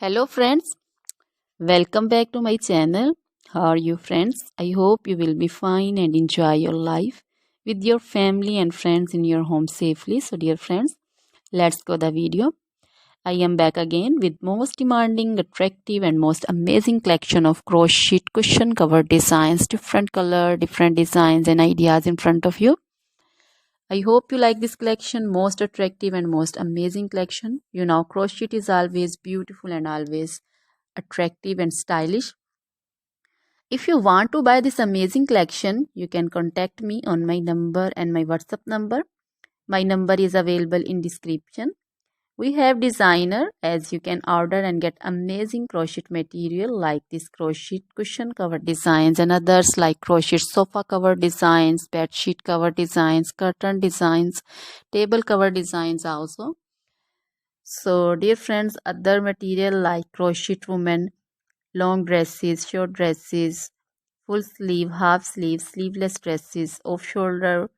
Hello friends, welcome back to my channel. How are you friends? I hope you will be fine and enjoy your life with your family and friends in your home safely. So dear friends, let's go the video. I am back again with most demanding, attractive and most amazing collection of crochet cushion cover designs, different color, different designs and ideas in front of you. I hope you like this collection, most attractive and most amazing collection. You know, crochet is always beautiful and always attractive and stylish. If you want to buy this amazing collection, you can contact me on my number and my WhatsApp number. My number is available in description. We have designer as you can order and get amazing crochet material like this crochet cushion cover designs and others like crochet sofa cover designs, bed sheet cover designs, curtain designs, table cover designs also. So dear friends, other material like crochet women, long dresses, short dresses, full sleeve, half sleeve, sleeveless dresses, off shoulder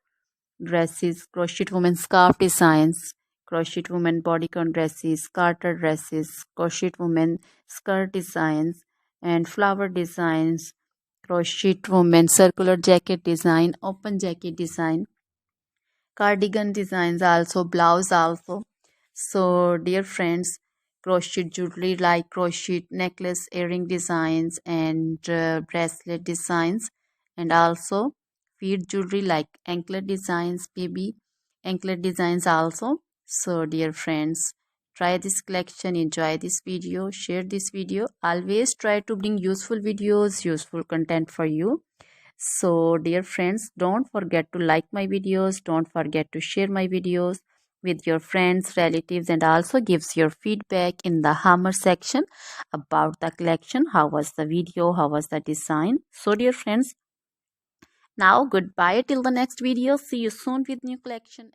dresses, crochet women scarf designs, crochet women bodycon dresses, garter dresses, crochet women skirt designs, and flower designs, crochet women circular jacket design, open jacket design, cardigan designs also, blouse also. So dear friends, crochet jewelry like crochet necklace, earring designs and bracelet designs, and also feet jewelry like anklet designs, baby anklet designs also. So dear friends, try this collection, enjoy this video, share this video. Always try to bring useful videos, useful content for you. So dear friends, don't forget to like my videos, don't forget to share my videos with your friends, relatives, and also gives your feedback in the hammer section about the collection. How was the video? How was the design? So dear friends, now goodbye till the next video. See you soon with new collection.